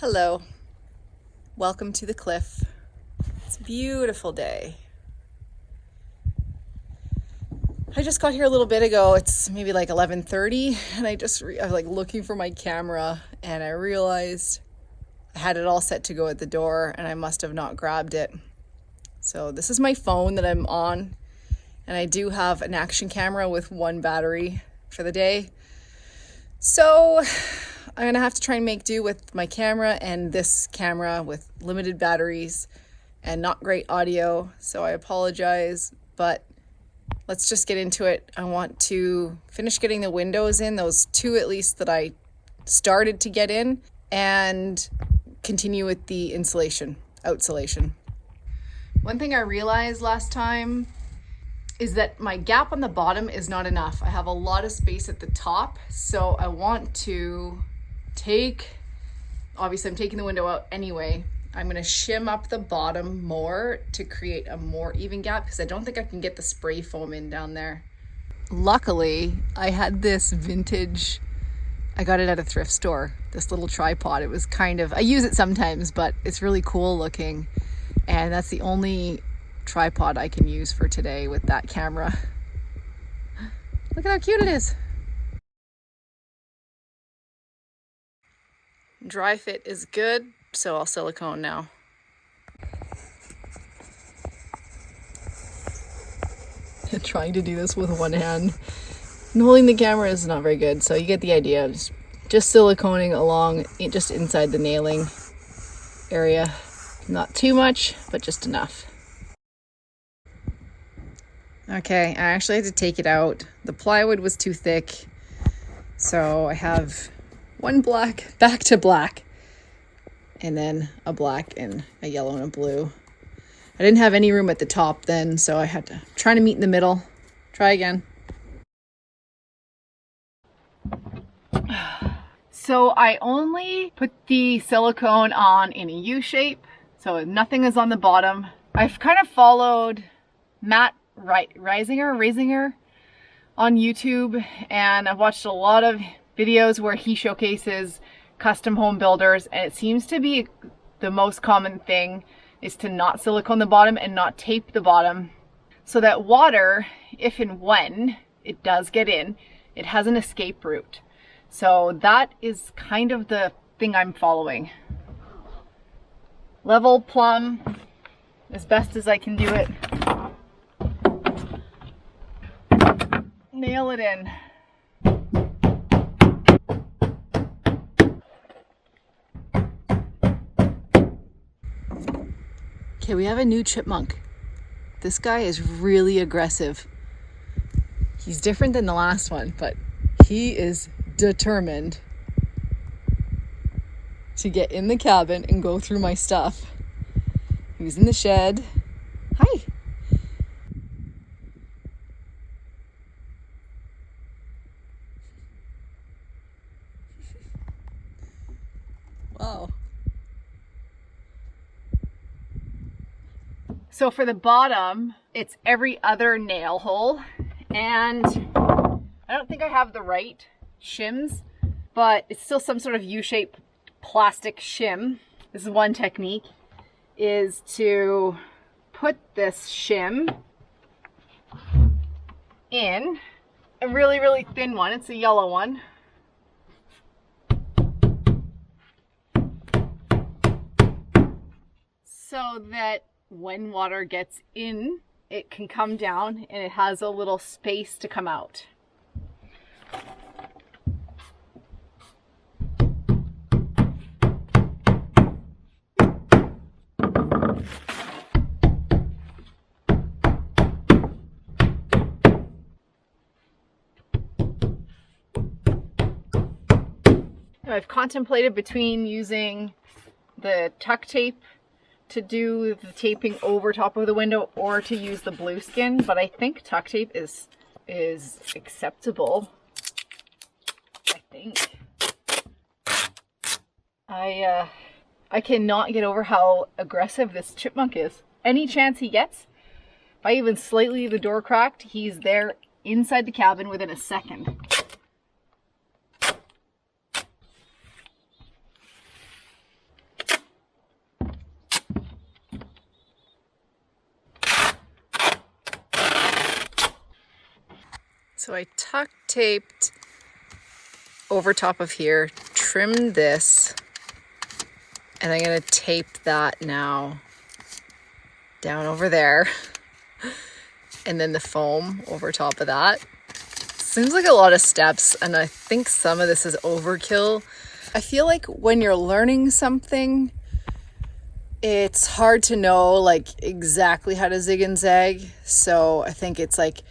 Hello, welcome to the cliff. It's a beautiful day. I just got here a little bit ago. It's maybe like 11:30 and I was like looking for my camera and I realized I had it all set to go at the door and I must have not grabbed it. So this is my phone that I'm on, and I do have an action camera with one battery for the day. So I'm gonna have to try and make do with my camera and this camera with limited batteries and not great audio. So I apologize, but let's just get into it. I want to finish getting the windows in, those two at least that I started to get in, and continue with the insulation, outsulation. One thing I realized last time is that my gap on the bottom is not enough. I have a lot of space at the top, so I want to obviously I'm taking the window out anyway. I'm gonna shim up the bottom more to create a more even gap because I don't think I can get the spray foam in down there. Luckily, I had this vintage, I got it at a thrift store, this little tripod. It was I use it sometimes, but it's really cool looking. And that's the only tripod I can use for today with that camera. Look at how cute it is. Dry fit is good, so I'll silicone now. Trying to do this with one hand and holding the camera is not very good, so you get the idea. Just siliconing along, just inside the nailing area. Not too much, but just enough. Okay, I actually had to take it out. The plywood was too thick, so I have one black, back to black, and then a black and a yellow and a blue. I didn't have any room at the top then, so I had to try to meet in the middle. Try again. So I only put the silicone on in a U shape, so nothing is on the bottom. I've kind of followed Matt Reisinger on YouTube, and I've watched a lot of videos where he showcases custom home builders, and it seems to be the most common thing is to not silicone the bottom and not tape the bottom, so that water, if and when it does get in, it has an escape route. So that is kind of the thing I'm following. Level plumb as best as I can do it. Nail it in. Okay, we have a new chipmunk. This guy is really aggressive. He's different than the last one, but he is determined to get in the cabin and go through my stuff. He was in the shed. Hi. Wow. So for the bottom, it's every other nail hole, and I don't think I have the right shims, but it's still some sort of U-shaped plastic shim. This is one technique, is to put this shim in a really, really thin one. It's a yellow one. So that when water gets in, it can come down and it has a little space to come out. I've contemplated between using the tuck tape to do the taping over top of the window or to use the blue skin, but I think tuck tape is acceptable. I think. I cannot get over how aggressive this chipmunk is. Any chance he gets, if I even slightly leave the door cracked, he's there inside the cabin within a second. So I tuck taped over top of here, trimmed this, and I'm gonna tape that now down over there. And then the foam over top of that. Seems like a lot of steps, and I think some of this is overkill. I feel like when you're learning something, it's hard to know like exactly how to zig and zag. So I think it's like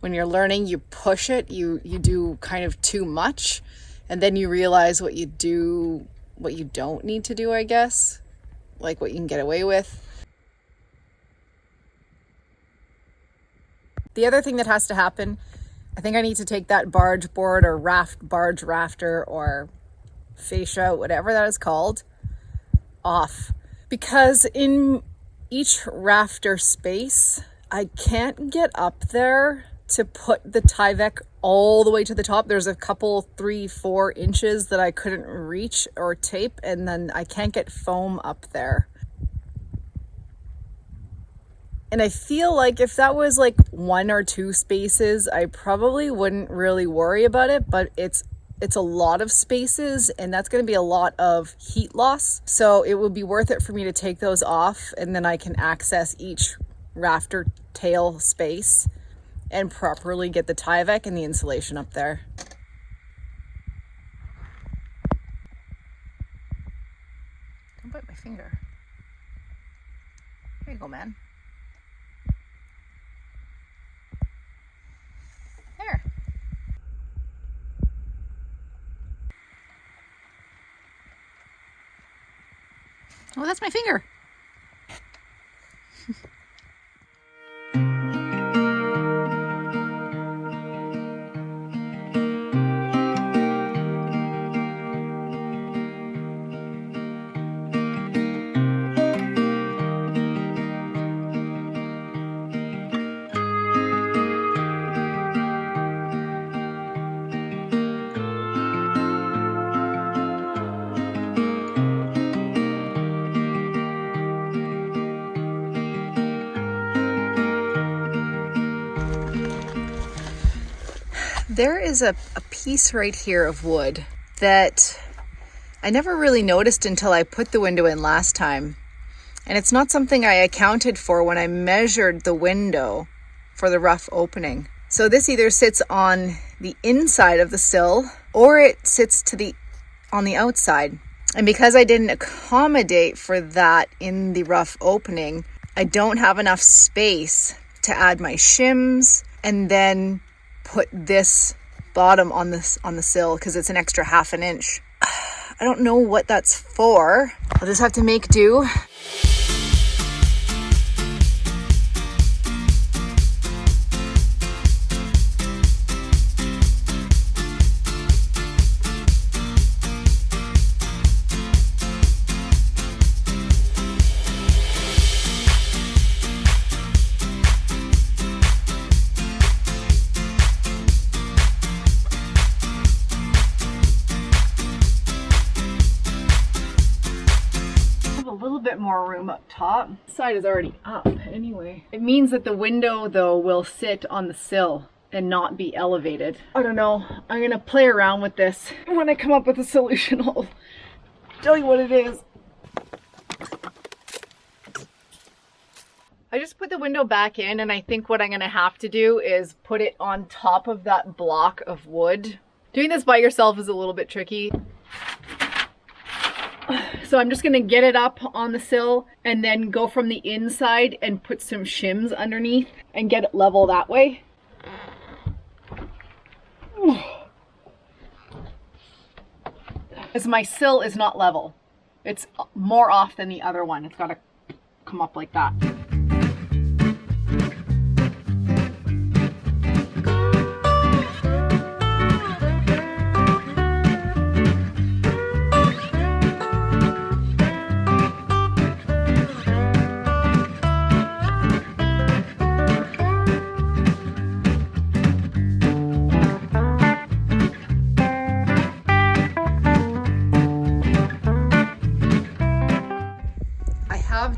when you're learning, you push it, you do kind of too much, and then you realize what you don't need to do, I guess, like what you can get away with. The other thing that has to happen, I think I need to take that barge board or barge rafter or fascia, whatever that is called, off. Because in each rafter space, I can't get up there to put the Tyvek all the way to the top. There's a couple 3-4 inches that I couldn't reach or tape, and then I can't get foam up there. And I feel like if that was like 1 or 2 spaces, I probably wouldn't really worry about it, but it's a lot of spaces, and that's going to be a lot of heat loss. So it would be worth it for me to take those off, and then I can access each rafter tail space and properly get the Tyvek and the insulation up there. Don't bite my finger. Here you go, man. There. Oh, that's my finger. There is a piece right here of wood that I never really noticed until I put the window in last time. And it's not something I accounted for when I measured the window for the rough opening. So this either sits on the inside of the sill or it sits on the outside. And because I didn't accommodate for that in the rough opening, I don't have enough space to add my shims and then put this bottom on the sill because it's an extra 1/2 inch. I don't know what that's for. I'll just have to make do. More room up top. This side is already up anyway. It means that the window though will sit on the sill and not be elevated. I don't know. I'm gonna play around with this. When I come up with a solution, I'll tell you what it is. I just put the window back in, and I think what I'm gonna have to do is put it on top of that block of wood. Doing this by yourself is a little bit tricky. So I'm just gonna get it up on the sill and then go from the inside and put some shims underneath and get it level that way. As my sill is not level. It's more off than the other one. It's gotta come up like that.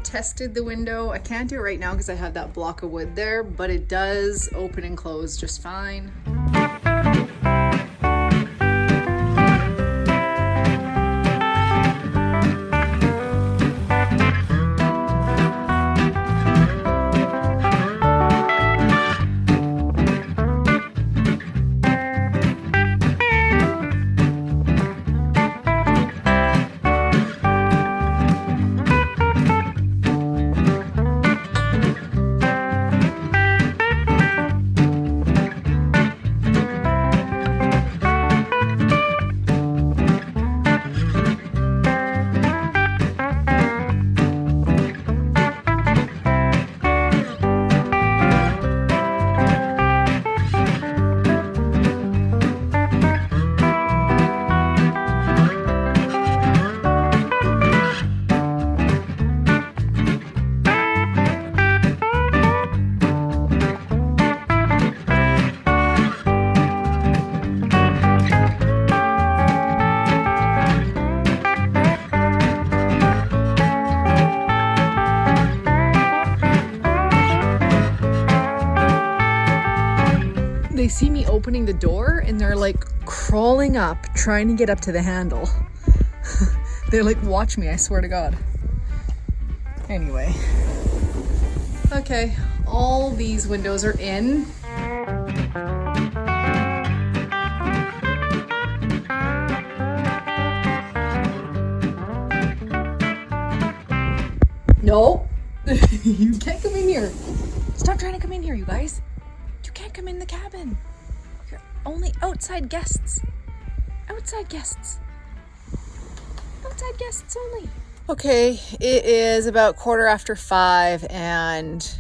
Tested the window. I can't do it right now because I have that block of wood there, but it does open and close just fine. see me opening the door and they're like crawling up, trying to get up to the handle. They're like, watch me, I swear to God. Anyway. Okay, all these windows are in. No, you can't come in here. Stop trying to come in here, you guys. You can't come in the cabin. You're only outside guests. Outside guests. Outside guests only. Okay, it is about 5:15 and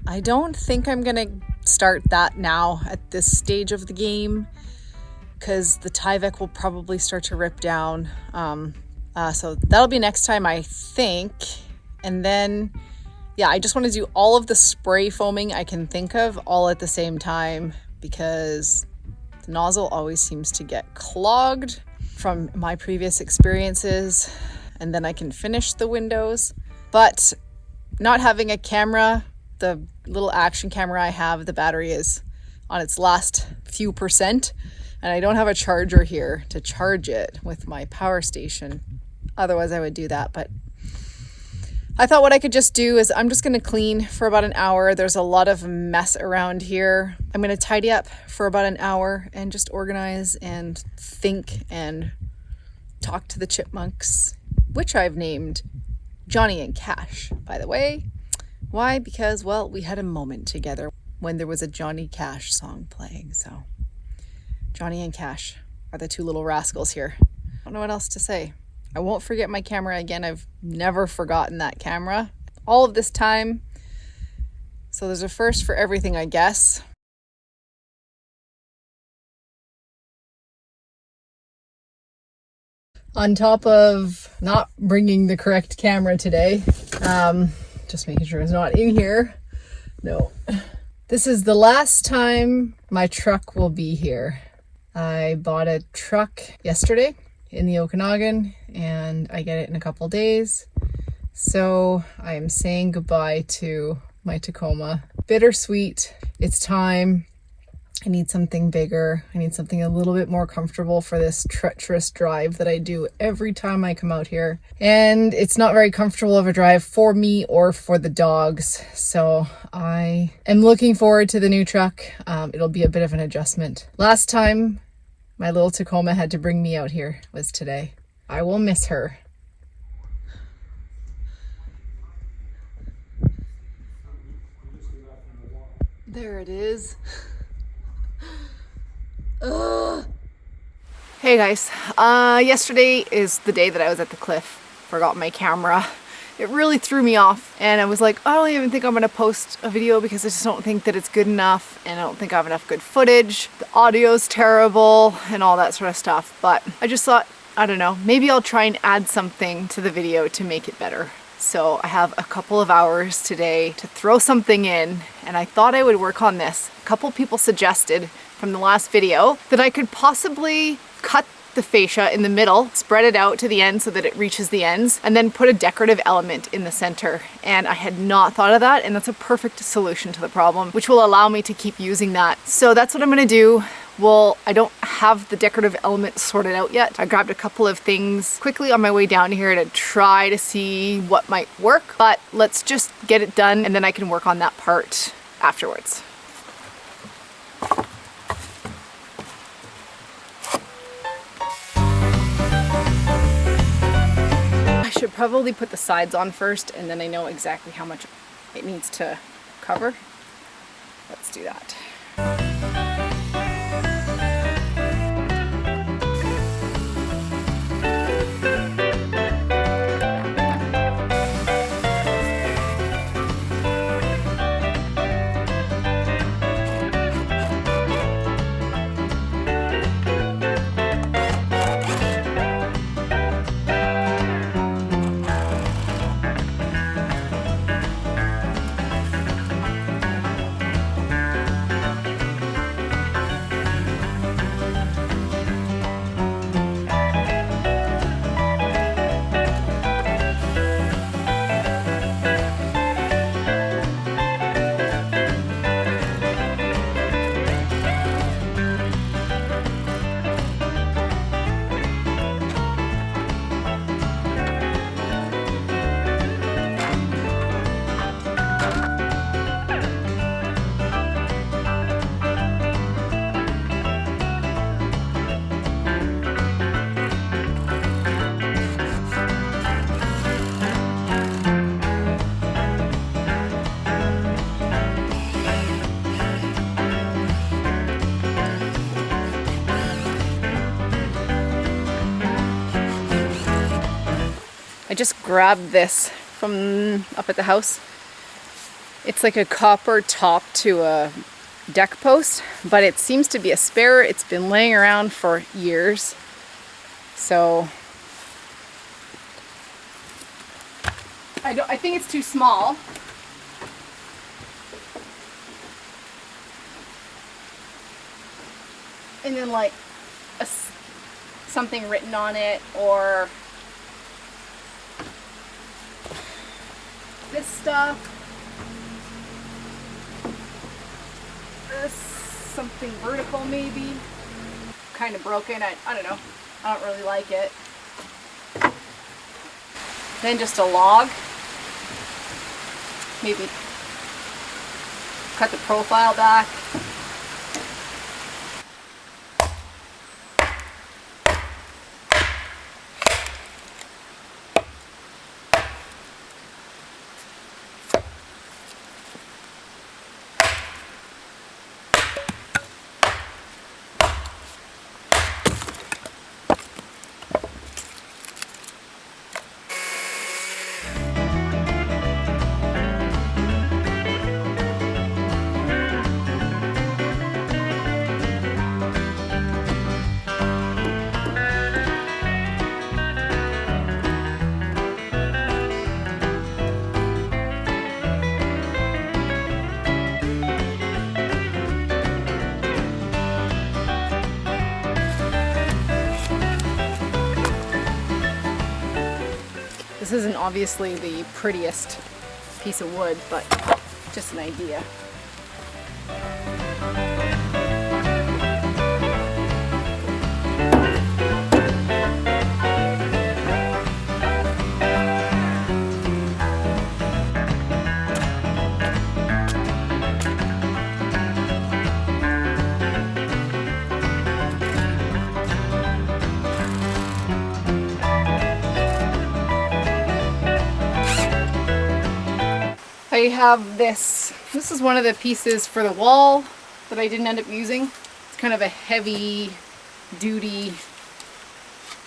I don't think I'm gonna start that now at this stage of the game because the Tyvek will probably start to rip down. So that'll be next time, I think. And then, yeah, I just want to do all of the spray foaming I can think of all at the same time because the nozzle always seems to get clogged from my previous experiences. And then I can finish the windows. But not having a camera, the little action camera I have, the battery is on its last few percent. And I don't have a charger here to charge it with my power station. Otherwise I would do that, but I thought what I could just do is I'm just going to clean for about an hour. There's a lot of mess around here. I'm going to tidy up for about an hour and just organize and think and talk to the chipmunks, which I've named Johnny and Cash, by the way. Why? Because, well, we had a moment together when there was a Johnny Cash song playing. So Johnny and Cash are the two little rascals here. I don't know what else to say. I won't forget my camera again. I've never forgotten that camera all of this time. So there's a first for everything, I guess. On top of not bringing the correct camera today, just making sure it's not in here. No. This is the last time my truck will be here. I bought a truck yesterday in the Okanagan and I get it in a couple days. So I am saying goodbye to my Tacoma. Bittersweet. It's time. I need something bigger. I need something a little bit more comfortable for this treacherous drive that I do every time I come out here. And it's not very comfortable of a drive for me or for the dogs. So I am looking forward to the new truck. It'll be a bit of an adjustment. Last time my little Tacoma had to bring me out here was today. I will miss her. There it is. Ugh. Hey guys, yesterday is the day that I was at the cliff. Forgot my camera. It really threw me off and I was like, I don't even think I'm gonna post a video because I just don't think that it's good enough and I don't think I have enough good footage. The audio's terrible and all that sort of stuff, but I just thought, I don't know, maybe I'll try and add something to the video to make it better. So I have a couple of hours today to throw something in and I thought I would work on this. A couple people suggested from the last video that I could possibly cut the fascia in the middle, spread it out to the end so that it reaches the ends, and then put a decorative element in the center. And I had not thought of that, and that's a perfect solution to the problem, which will allow me to keep using that. So that's what I'm gonna do. Well, I don't have the decorative element sorted out yet. I grabbed a couple of things quickly on my way down here to try to see what might work, but let's just get it done and then I can work on that part afterwards. I should probably put the sides on first and then I know exactly how much it needs to cover. Let's do that. just grabbed this from up at the house. It's like a copper top to a deck post, but it seems to be a spare. It's been laying around for years. So I think it's too small. And then like something written on it, or this stuff, this, something vertical maybe, kind of broken, I don't know, I don't really like it. Then just a log, maybe cut the profile back. This isn't obviously the prettiest piece of wood, but just an idea. I have this. This is one of the pieces for the wall that I didn't end up using. It's kind of a heavy duty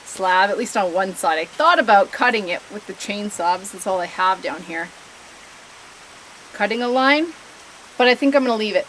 slab, at least on one side. I thought about cutting it with the chainsaw, because that's all I have down here. Cutting a line, but I think I'm going to leave it.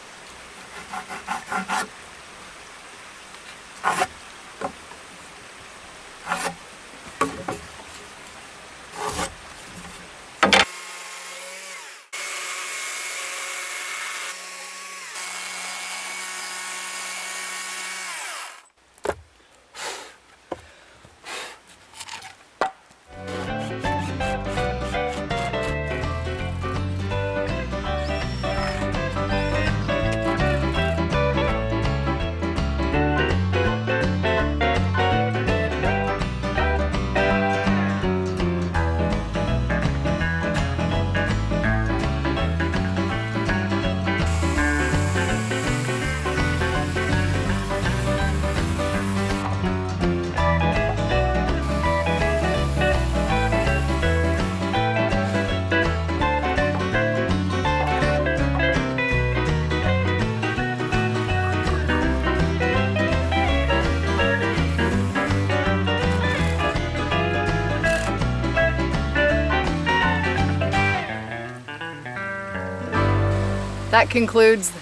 That concludes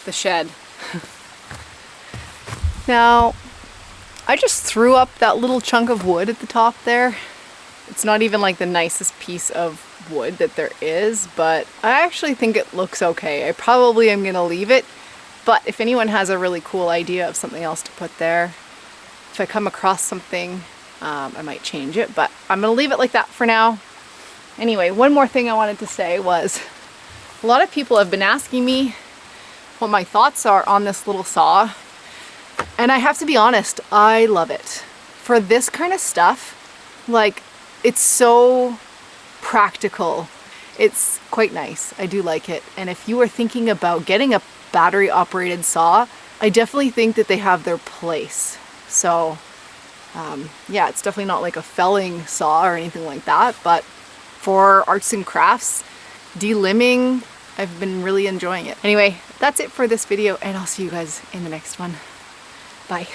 the shed. Now, I just threw up that little chunk of wood at the top there. It's not even like the nicest piece of wood that there is, but I actually think it looks okay. I probably am gonna leave it, but if anyone has a really cool idea of something else to put there, if I come across something, I might change it, but I'm gonna leave it like that for now. Anyway, one more thing I wanted to say was, a lot of people have been asking me what my thoughts are on this little saw, and I have to be honest, I love it. For this kind of stuff, like, it's so practical. It's quite nice. I do like it. And if you are thinking about getting a battery operated saw, I definitely think that they have their place. So yeah, it's definitely not like a felling saw or anything like that, but for arts and crafts, delimbing, I've been really enjoying it. Anyway, that's it for this video, and I'll see you guys in the next one. Bye.